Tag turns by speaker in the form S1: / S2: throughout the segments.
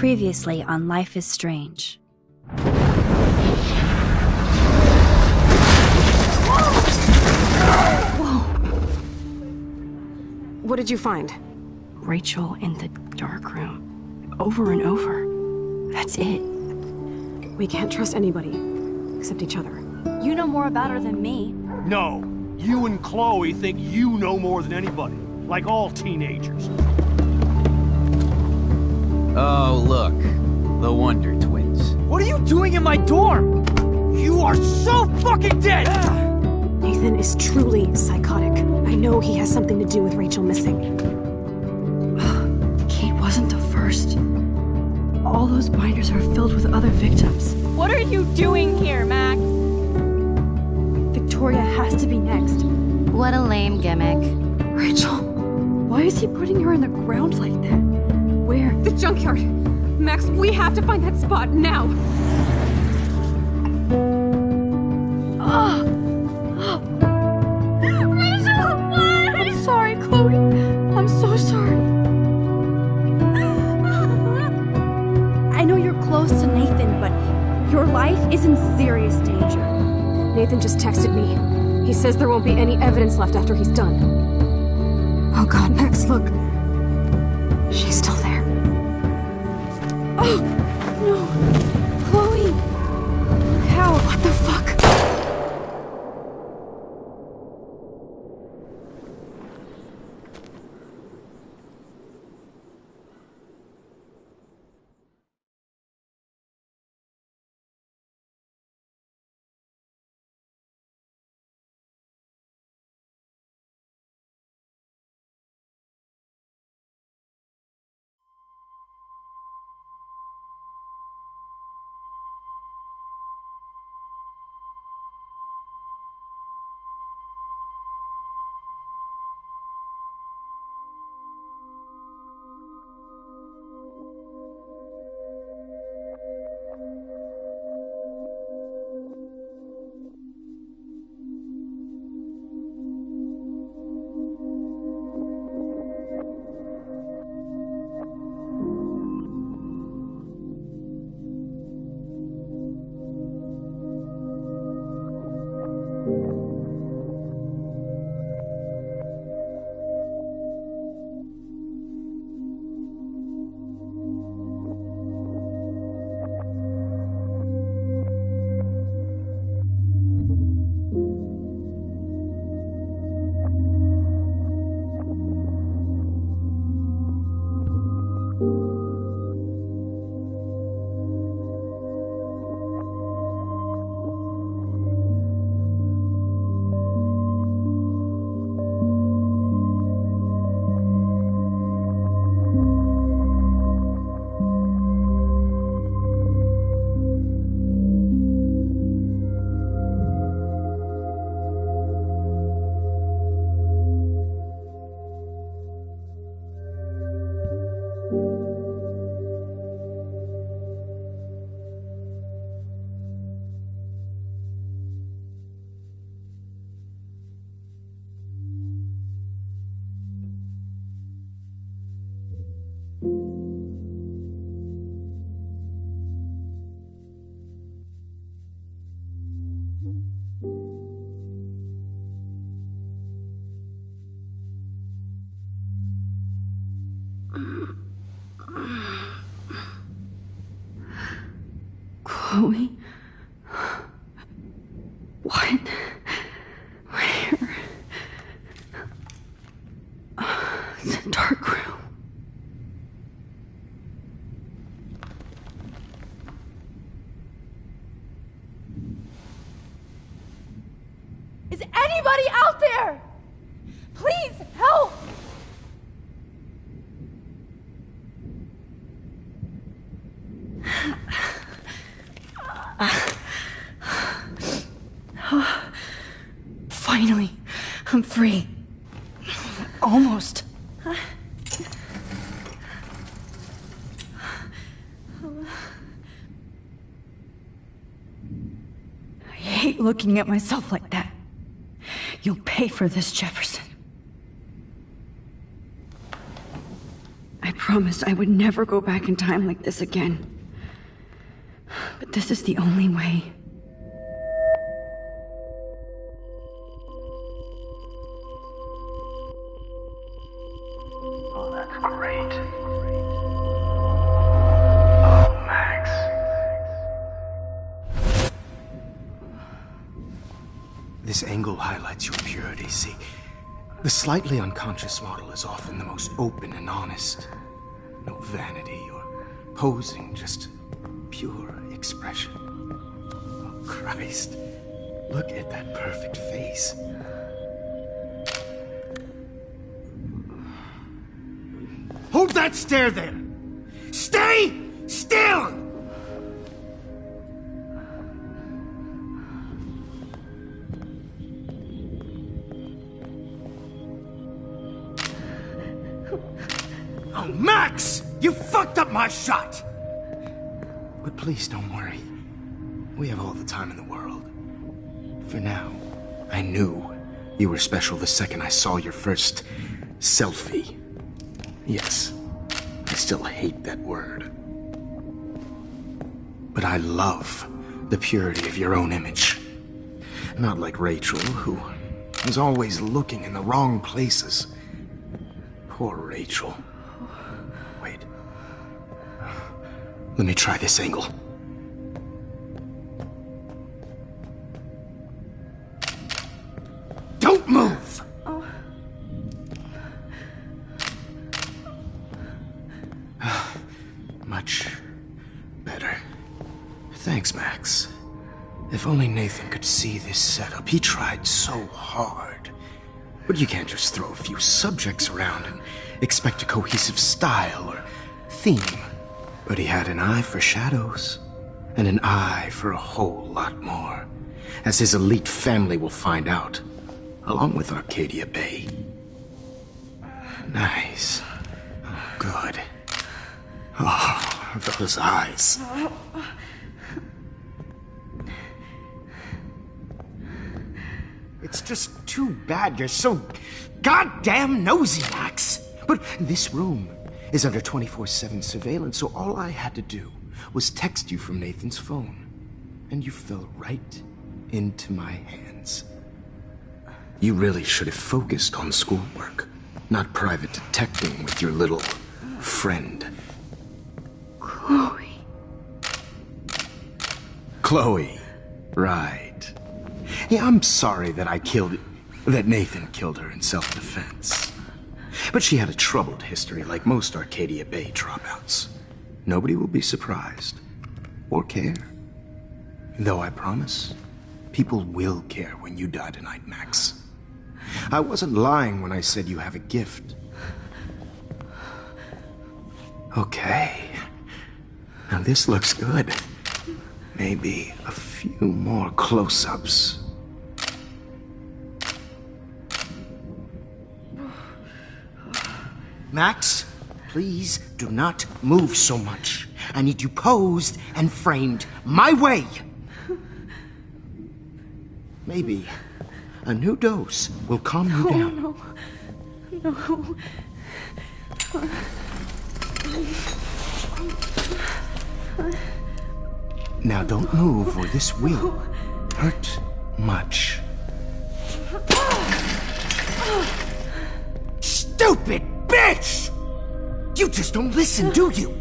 S1: Previously on Life is Strange.
S2: Whoa! What did you find?
S3: Rachel in the dark room. Over and over. That's it.
S2: We can't trust anybody, except each other.
S1: You know more about her than me.
S4: No. You and Chloe think you know more than anybody. Like all teenagers.
S5: Oh, look. The Wonder Twins.
S4: What are you doing in my dorm? You are so fucking dead!
S2: Nathan is truly psychotic. I know he has something to do with Rachel missing.
S3: Kate wasn't the first. All those binders are filled with other victims.
S6: What are you doing here, Max?
S3: Victoria has to be next.
S1: What a lame gimmick.
S3: Rachel, why is he putting her in the ground like that? Where?
S2: The junkyard! Max, we have to find that spot now!
S3: Rachel, what? I'm sorry, Chloe. I'm so sorry. I know you're close to Nathan, but your life is in serious danger.
S2: Nathan just texted me. He says there won't be any evidence left after he's done. Oh god, Max, look. She's still there.
S3: Oh, no. Chloe. How?
S2: What the fuck?
S3: Chloe? What? Where? It's a dark room.
S6: Is anybody out there? Please help!
S3: Finally, I'm free. Almost. I hate looking at myself like that. You'll pay for this, Jefferson. I
S7: promised I would never go back in time like this again. But this is the only way.
S8: Oh, that's great. Oh, Max.
S9: This angle highlights your purity, see? The slightly unconscious model is often the most open and honest. No vanity or posing, just pure expression. Oh, Christ. Look at that perfect face.
S4: Hold that stare there! Stay still! Oh, Max! You fucked up my shot!
S9: But please don't worry. We have all the time in the world. For now, I knew you were special the second I saw your first selfie. Yes, I still hate that word. But I love the purity of your own image. Not like Rachel, who was always looking in the wrong places. Poor Rachel. Wait. Let me try this angle. Don't move! Much better. Thanks, Max. If only Nathan could see this setup. He tried so hard. But you can't just throw a few subjects around and expect a cohesive style or theme. But he had an eye for shadows, and an eye for a whole lot more, as his elite family will find out, along with Arcadia Bay. Nice. Oh, good. Oh, those eyes. It's just too bad you're so goddamn nosy, Max. But this room is under 24/7 surveillance, so all I had to do was text you from Nathan's phone. And you fell right into my hands. You really should have focused on schoolwork, not private detecting with your little friend.
S7: Chloe.
S9: Chloe. Right. Yeah, I'm sorry that Nathan killed her in self-defense. But she had a troubled history like most Arcadia Bay dropouts. Nobody will be surprised. Or care. Though I promise, people will care when you die tonight, Max. I wasn't lying when I said you have a gift. Okay. Now this looks good. Maybe a few more close-ups. Max, please do not move so much. I need you posed and framed my way. Maybe a new dose will calm you down.
S7: No.
S9: Now don't move or this will hurt much. Stupid bitch! You just don't listen, do you?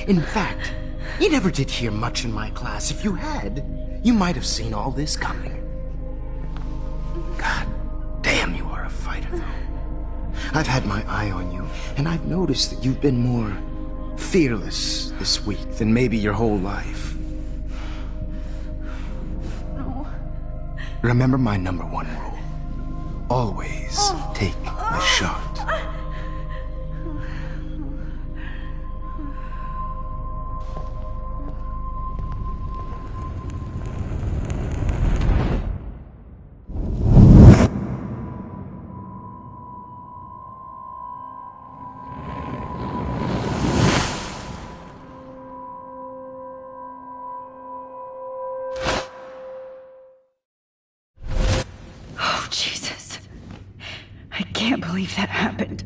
S9: In fact, you never did hear much in my class. If you had, you might have seen all this coming. God damn, you are a fighter, though. I've had my eye on you, and I've noticed that you've been more fearless this week than maybe your whole life.
S7: No.
S9: Remember my #1 rule. Always take the shot.
S7: I can't believe that happened.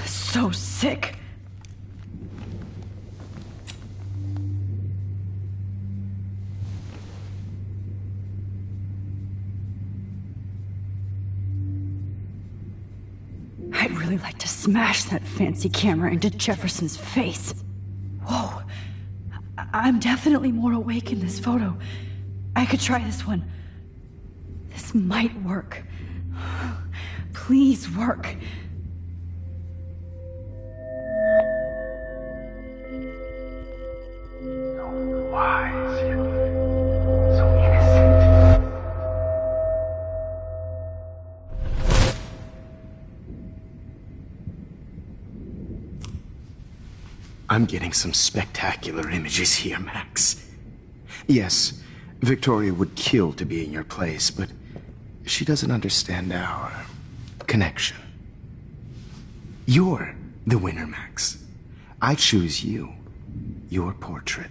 S7: So sick. really like to smash that fancy camera into Jefferson's face. Whoa. I'm definitely more awake in this photo. I could try this one. This might work. Please work.
S8: So wise, yet so innocent.
S9: I'm getting some spectacular images here, Max. Yes, Victoria would kill to be in your place, but she doesn't understand our connection. You're the winner, Max. I choose you. Your portrait.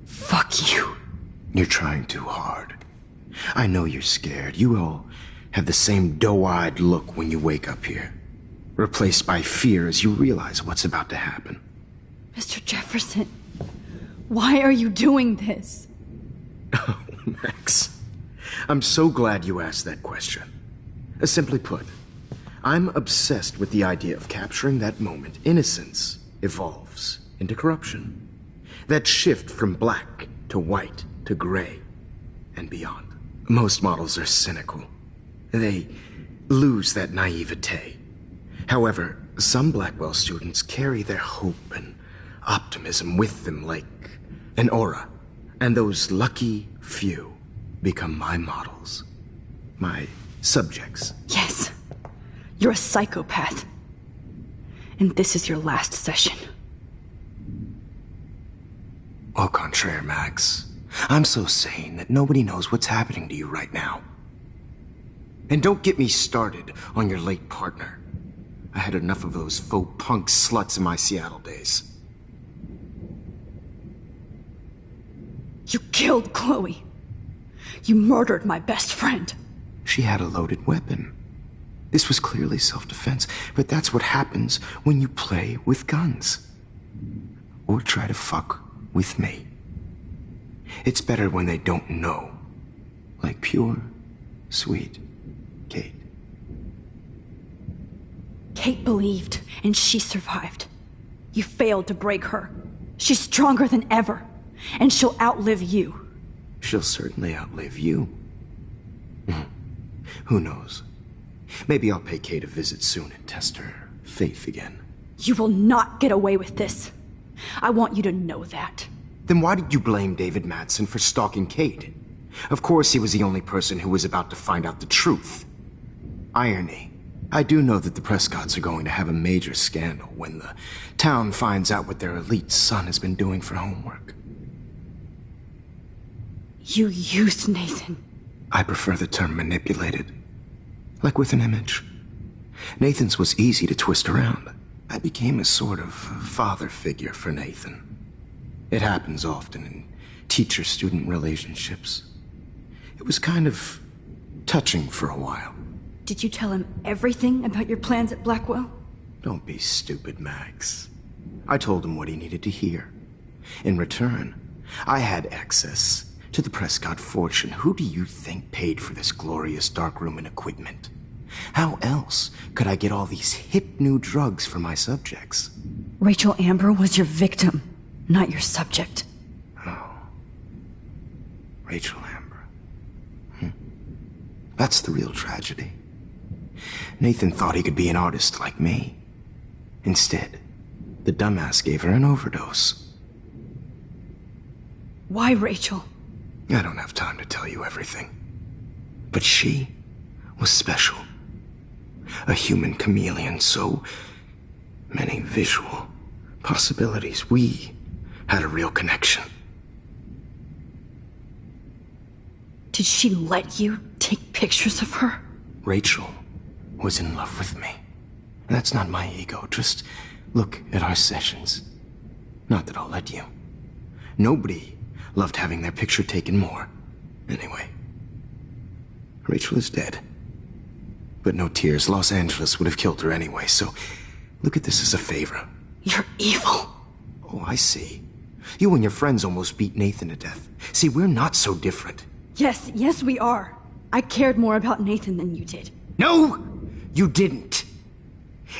S7: Fuck you.
S9: You're trying too hard. I know you're scared. You all have the same doe-eyed look when you wake up here, replaced by fear as you realize what's about to happen.
S7: Mr. Jefferson, why are you doing this?
S9: Oh, Max. I'm so glad you asked that question. Simply put, I'm obsessed with the idea of capturing that moment innocence evolves into corruption. That shift from black to white to gray and beyond. Most models are cynical. They lose that naivete. However, some Blackwell students carry their hope and optimism with them like an aura. And those lucky few become my models. My subjects.
S7: Yes. You're a psychopath. And this is your last session.
S9: Au contraire, Max. I'm so sane that nobody knows what's happening to you right now. And don't get me started on your late partner. I had enough of those faux punk sluts in my Seattle days.
S7: You killed Chloe. You murdered my best friend.
S9: She had a loaded weapon. This was clearly self-defense, but that's what happens when you play with guns. Or try to fuck with me. It's better when they don't know. Like pure, sweet Kate.
S7: Kate believed, and she survived. You failed to break her. She's stronger than ever, and she'll outlive you.
S9: She'll certainly outlive you. Who knows? Maybe I'll pay Kate a visit soon and test her faith again.
S7: You will not get away with this. I want you to know that.
S9: Then why did you blame David Madsen for stalking Kate? Of course he was the only person who was about to find out the truth. Irony. I do know that the Prescotts are going to have a major scandal when the town finds out what their elite son has been doing for homework.
S7: You used Nathan.
S9: I prefer the term manipulated. Like with an image. Nathan's was easy to twist around. I became a sort of father figure for Nathan. It happens often in teacher-student relationships. It was kind of touching for a while.
S7: Did you tell him everything about your plans at Blackwell?
S9: Don't be stupid, Max. I told him what he needed to hear. In return, I had access to the Prescott fortune. Who do you think paid for this glorious darkroom and equipment? How else could I get all these hip new drugs for my subjects?
S7: Rachel Amber was your victim, not your subject.
S9: Oh. Rachel Amber. That's the real tragedy. Nathan thought he could be an artist like me. Instead, the dumbass gave her an overdose.
S7: Why Rachel?
S9: I don't have time to tell you everything. But she was special. A human chameleon, so many visual possibilities. We had a real connection.
S7: Did she let you take pictures of her?
S9: Rachel was in love with me. That's not my ego. Just look at our sessions. Not that I'll let you. Nobody loved having their picture taken more. Anyway, Rachel is dead. But no tears. Los Angeles would have killed her anyway, so look at this as a favor.
S7: You're evil.
S9: Oh, I see. You and your friends almost beat Nathan to death. See, we're not so different.
S7: Yes, we are. I cared more about Nathan than you did.
S9: No, you didn't.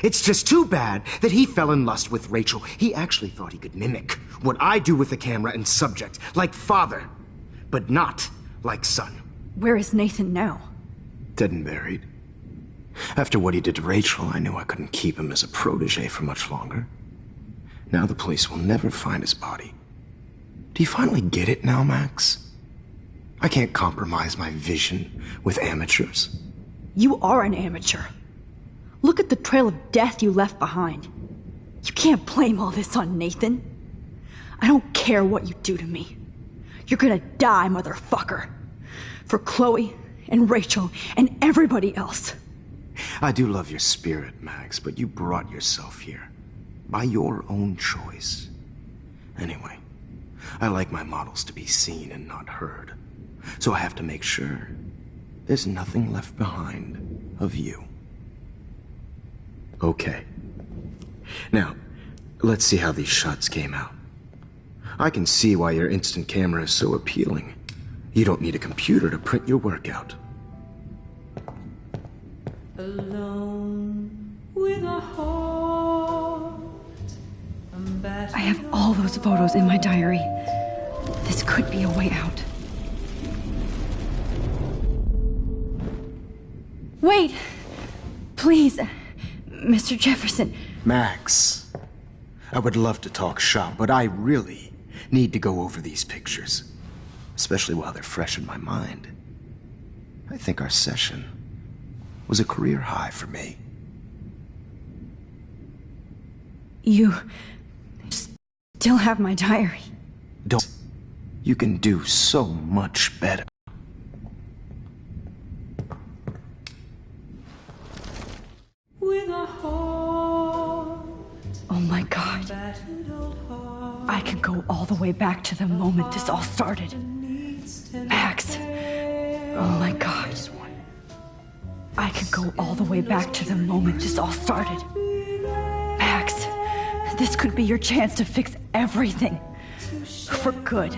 S9: It's just too bad that he fell in lust with Rachel. He actually thought he could mimic what I do with the camera and subject, like father, but not like son.
S7: Where is Nathan now?
S9: Dead and buried. After what he did to Rachel, I knew I couldn't keep him as a protege for much longer. Now the police will never find his body. Do you finally get it now, Max? I can't compromise my vision with amateurs.
S7: You are an amateur. Look at the trail of death you left behind. You can't blame all this on Nathan. I don't care what you do to me. You're gonna die, motherfucker. For Chloe and Rachel and everybody else.
S9: I do love your spirit, Max, but you brought yourself here. By your own choice. Anyway, I like my models to be seen and not heard. So I have to make sure there's nothing left behind of you. Okay. Now, let's see how these shots came out. I can see why your instant camera is so appealing. You don't need a computer to print your work out.
S10: Alone with a heart.
S7: I have all those photos in my diary. This could be a way out. Wait! Please, Mr. Jefferson.
S9: Max, I would love to talk shop, but I really need to go over these pictures. Especially while they're fresh in my mind. I think our session was a career high for me.
S7: You still have my diary.
S9: Don't. You can do so much better.
S10: With a heart.
S7: Oh my God. I can go all the way back to the moment this all started. Max. Oh my God. I could go all the way back to the moment this all started. Max, this could be your chance to fix everything. For good.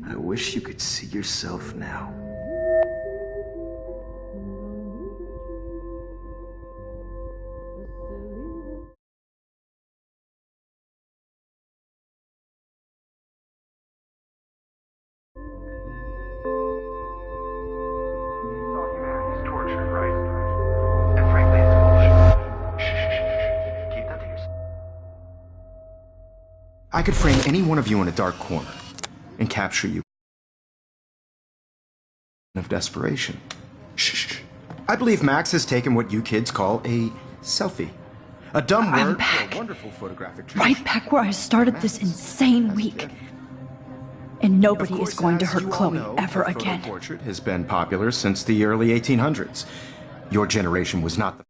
S9: I wish you could see yourself now. I could frame any one of you in a dark corner and capture you of desperation. Shh. I believe Max has taken what you kids call a selfie. A dumb
S7: I'm
S9: word
S7: back.
S9: for a wonderful photographic tradition.
S7: Right back where I started this insane week. And nobody is going to hurt Chloe ever again.
S9: The portrait has been popular since the early 1800s. Your generation was not the